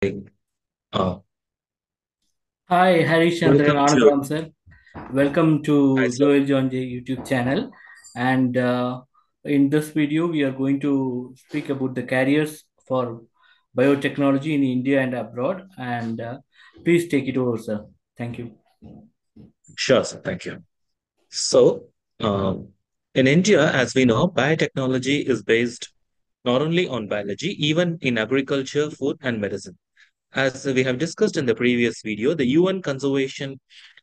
Uh, Hi, Harishchandera Welcome to Anandaram, sir. Welcome Hi, to sir. Joel John J YouTube channel. And in this video, we are going to speak about the careers for biotechnology in India and abroad. And please take it over, sir. Thank you. Sure, sir. Thank you. So, in India, as we know, biotechnology is based not only on biology, even in agriculture, food, and medicine. As we have discussed in the previous video, the UN Conservation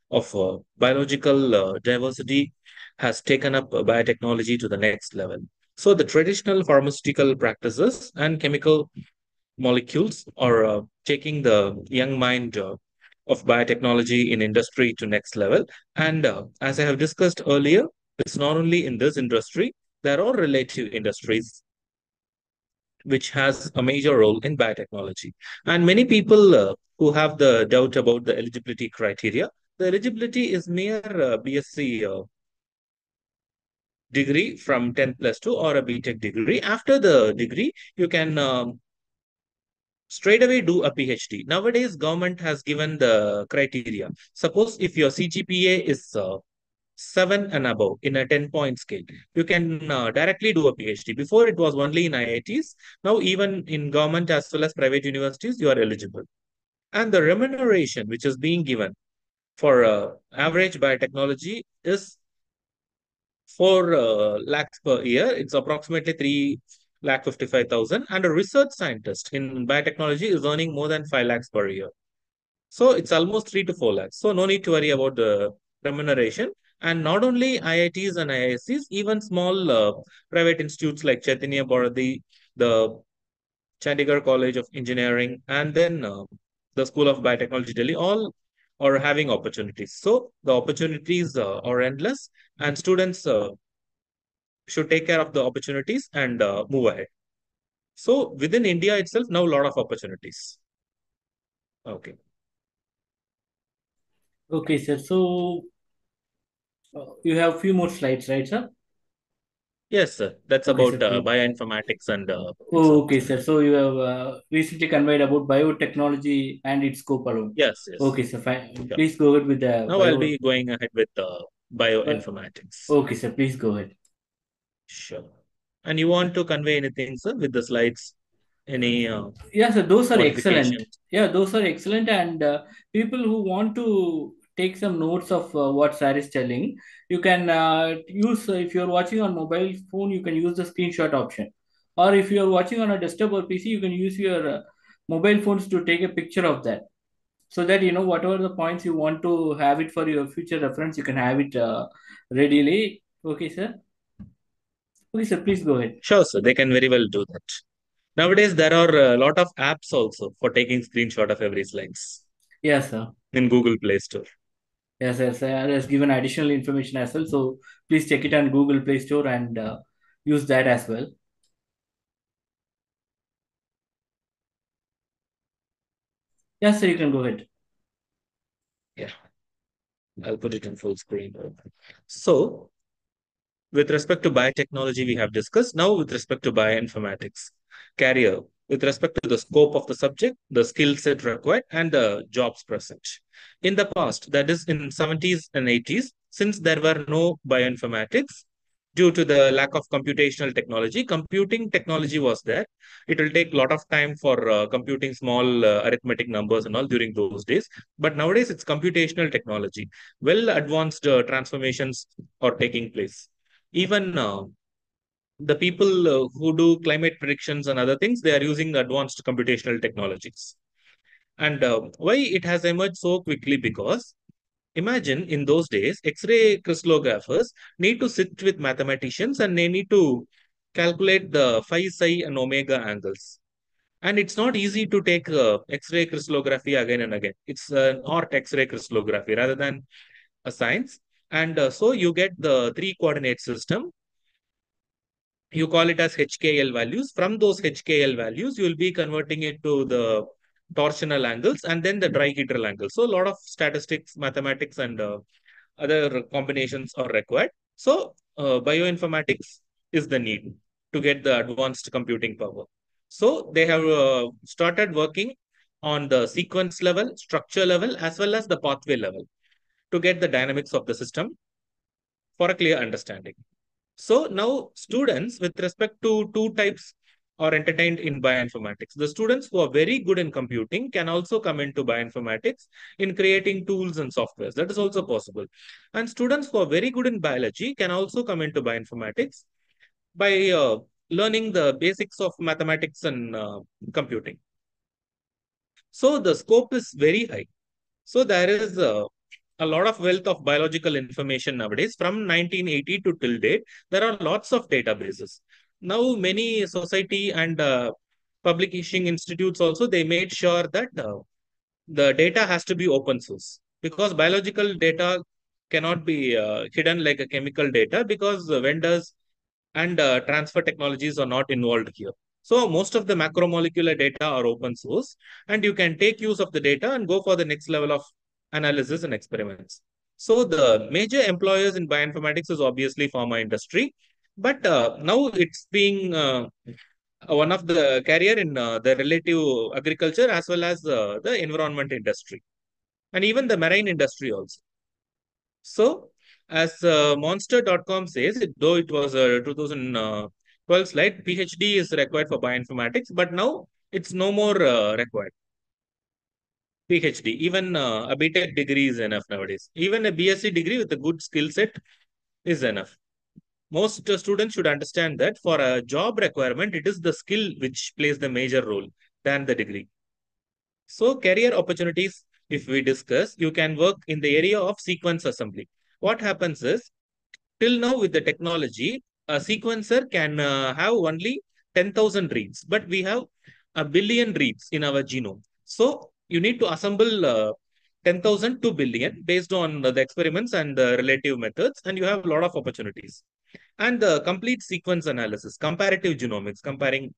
of Biological Diversity has taken up biotechnology to the next level. So, the traditional pharmaceutical practices and chemical molecules are taking the young mind of biotechnology in industry to next level. And as I have discussed earlier, it's not only in this industry, there are related industries which has a major role in biotechnology. And many people who have the doubt about the eligibility criteria, the eligibility is mere BSc degree from 10 plus 2 or a B.Tech degree. After the degree, you can straight away do a PhD. Nowadays, government has given the criteria. Suppose if your CGPA is 7 and above in a 10-point scale, you can directly do a PhD. Before it was only in IITs. Now even in government as well as private universities, you are eligible. And the remuneration which is being given for average biotechnology is 4 lakhs per year. It's approximately 3 lakh 55,000. And a research scientist in biotechnology is earning more than 5 lakhs per year. So it's almost 3 to 4 lakhs. So no need to worry about the remuneration. And not only IITs and IIScs, even small private institutes like Chaitanya Bharati, the Chandigarh College of Engineering, and then the School of Biotechnology Delhi, all are having opportunities. So the opportunities are endless, and students should take care of the opportunities and move ahead. So within India itself, now a lot of opportunities. Okay. Okay, sir. So you have a few more slides, right, sir? Yes, sir. That's Okay, sir. about Please. bioinformatics and its Okay, sir. opportunity. So you have recently conveyed about biotechnology and its scope alone. Yes, yes. Okay, sir. Fine. Sure. Please go ahead with the Now I'll be going ahead with Bi- bioinformatics. okay, sir. Please go ahead. Sure. And you want to convey anything, sir, with the slides? Any Yeah, so those are excellent. modifications? Yeah, those are excellent. And people who want to take some notes of what Sir is telling, you can use, if you're watching on mobile phone, you can use the screenshot option. Or if you're watching on a desktop or PC, you can use your mobile phones to take a picture of that. So that, whatever the points you want to have it for your future reference, you can have it readily. Okay, sir. Okay, sir. Please go ahead. Sure, sir. They can very well do that. Nowadays, there are a lot of apps also for taking screenshot of every slides Yes, sir. in Google Play Store. Yes, yes, has given additional information as well. So please check it on Google Play Store and use that as well. Yes, sir, you can go ahead. Yeah, I'll put it in full screen. So, with respect to biotechnology, we have discussed. Now, with respect to bioinformatics, career, with respect to the scope of the subject, the skill set required, and the jobs present. In the past, that is in 70s and 80s, since there were no bioinformatics, due to the lack of computational technology, computing technology was there. It will take a lot of time for computing small arithmetic numbers and all during those days. But nowadays, it's computational technology. Well advanced transformations are taking place. Even the people who do climate predictions and other things, they are using advanced computational technologies. And why it has emerged so quickly? Because imagine in those days, X-ray crystallographers need to sit with mathematicians and they need to calculate the phi, psi, and omega angles. And it's not easy to take X-ray crystallography again and again. It's an art X-ray crystallography rather than a science. And so you get the three coordinate system, you call it as HKL values. From those HKL values, you will be converting it to the torsional angles and then the dihedral angles. So a lot of statistics, mathematics, and other combinations are required. So bioinformatics is the need to get the advanced computing power. So they have started working on the sequence level, structure level, as well as the pathway level to get the dynamics of the system for a clear understanding. So now students with respect to two types are entertained in bioinformatics. The students who are very good in computing can also come into bioinformatics in creating tools and softwares. That is also possible. And students who are very good in biology can also come into bioinformatics by learning the basics of mathematics and computing. So the scope is very high. So there is a lot of wealth of biological information nowadays. From 1980 to till date, there are lots of databases. Now, many society and publishing institutes also, they made sure that the data has to be open source, because biological data cannot be hidden like a chemical data, because vendors and transfer technologies are not involved here. So most of the macromolecular data are open source, and you can take use of the data and go for the next level of analysis and experiments. So the major employers in bioinformatics is obviously pharma industry, but now it's being one of the carrier in the relative agriculture, as well as the environment industry, and even the marine industry also. So, as monster.com says, though it was a 2012 slide, PhD is required for bioinformatics, but now it's no more required. PhD, even a B.Tech degree is enough nowadays. Even a BSc degree with a good skill set is enough. Most students should understand that for a job requirement, it is the skill which plays the major role than the degree. So, career opportunities, if we discuss, you can work in the area of sequence assembly. What happens is, till now with the technology, a sequencer can have only 10,000 reads, but we have a billion reads in our genome. So you need to assemble 10,000 to billion based on the experiments and the relative methods, and you have a lot of opportunities. And the complete sequence analysis, comparative genomics, comparing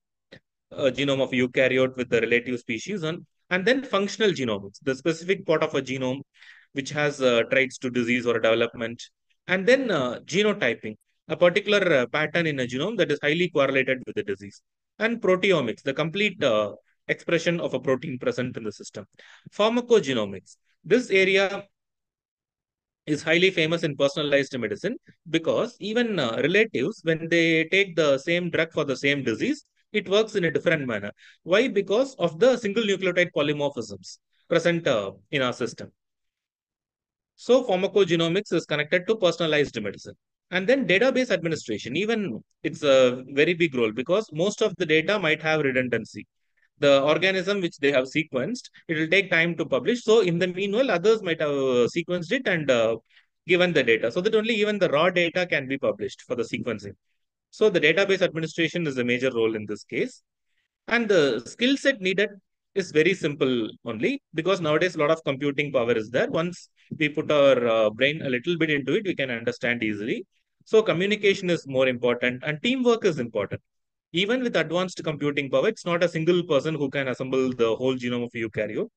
genome of eukaryote with the relative species, and then functional genomics, the specific part of a genome which has traits to disease or development, and then genotyping, a particular pattern in a genome that is highly correlated with the disease, and proteomics, the complete expression of a protein present in the system. Pharmacogenomics, this area is highly famous in personalized medicine, because even relatives, when they take the same drug for the same disease, it works in a different manner. Why? Because of the single nucleotide polymorphisms present in our system. So pharmacogenomics is connected to personalized medicine. And then database administration, even it's a very big role, because most of the data might have redundancy. The organism which they have sequenced, it will take time to publish. So in the meanwhile, others might have sequenced it and given the data, so that only even the raw data can be published for the sequencing. So the database administration is a major role in this case. And the skill set needed is very simple only, because nowadays a lot of computing power is there. Once we put our brain a little bit into it, we can understand easily. So communication is more important, and teamwork is important. Even with advanced computing power, it's not a single person who can assemble the whole genome of eukaryote.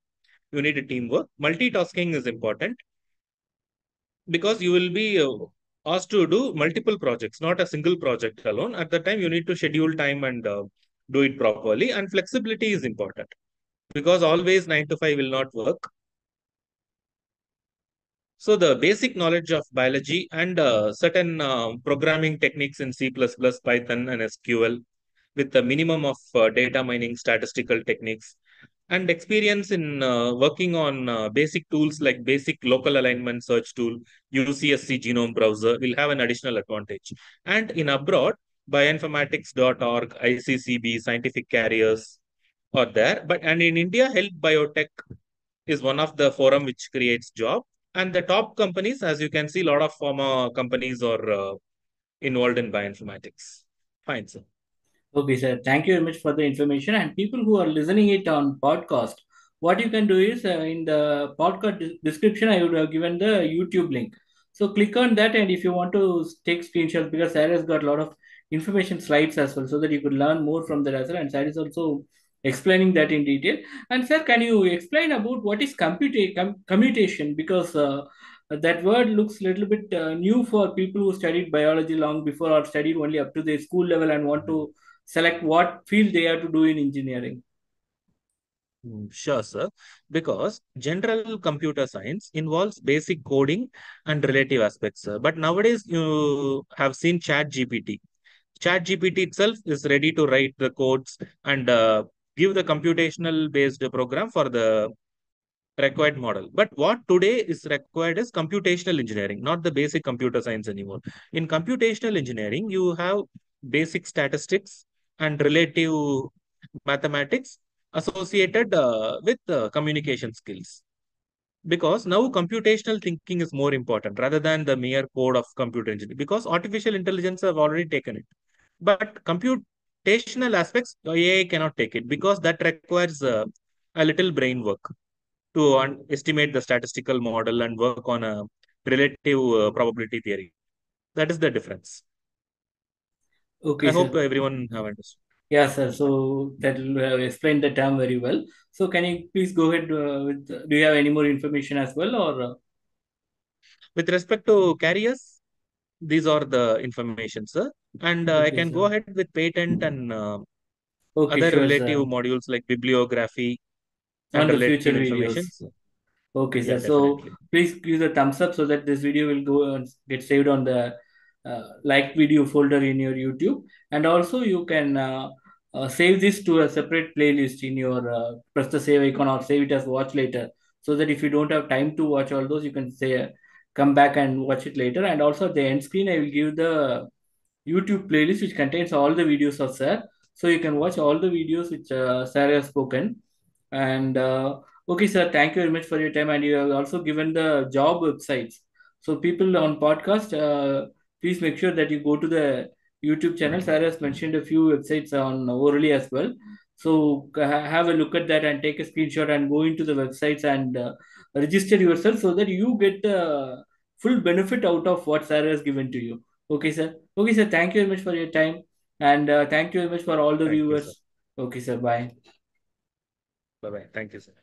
You need a teamwork. Multitasking is important, because you will be asked to do multiple projects, not a single project alone. At the time, you need to schedule time and do it properly. And flexibility is important, because always 9 to 5 will not work. So the basic knowledge of biology and certain programming techniques in C++, Python, and SQL, with the minimum of data mining statistical techniques, and experience in working on basic tools like basic local alignment search tool, UCSC genome browser will have an additional advantage. And in abroad, bioinformatics.org, ICCB, scientific carriers are there. But and in India, Health Biotech is one of the forum which creates job. And the top companies, as you can see, a lot of pharma companies are involved in bioinformatics. Fine, sir. Okay, sir. Thank you very much for the information. And people who are listening it on podcast, what you can do is in the podcast description, I would have given the YouTube link. So click on that, and if you want to take screenshots, because Sarah has got a lot of information slides as well, so that you could learn more from that as well. And Sarah is also explaining that in detail. And sir, can you explain about what is commutation? Because that word looks a little bit new for people who studied biology long before, or studied only up to the school level and want to select what field they have to do in engineering. Sure, sir. Because general computer science involves basic coding and relative aspects, sir. But nowadays, you have seen ChatGPT. ChatGPT itself is ready to write the codes and give the computational based program for the required model. But what today is required is computational engineering, not the basic computer science anymore. In computational engineering, you have basic statistics and relative mathematics associated with communication skills. Because now computational thinking is more important rather than the mere code of computer engineering. Because artificial intelligence have already taken it, but computational aspects AI cannot take it because that requires a little brain work to estimate the statistical model and work on a relative probability theory. That is the difference. Okay, I hope sir. everyone have understood. Yeah, sir. So that will explain the term very well. So can you please go ahead with? Do you have any more information as well, or? With respect to carriers, these are the information, sir. And I Okay, can go sir. ahead with patent and Okay, other sure, relative sir. modules like bibliography and On the future relative videos. information. Okay, Yeah, sir. So definitely. please give the thumbs up so that this video will go and get saved on the like video folder in your YouTube. And also you can save this to a separate playlist in your press the save icon or save it as watch later. So that if you don't have time to watch all those, you can say come back and watch it later. And also at the end screen, I will give the YouTube playlist which contains all the videos of Sir. So you can watch all the videos which Sir has spoken. And okay, sir, thank you very much for your time. And you have also given the job websites. So people on podcast, please make sure that you go to the YouTube channel. Sir has mentioned a few websites on orally as well. So have a look at that and take a screenshot and go into the websites and register yourself so that you get the full benefit out of what Sir has given to you. Okay, sir. Okay, sir. Thank you very much for your time. And thank you very much for all the Thank you, sir. viewers. Okay, sir. Bye. Bye bye. Thank you, sir.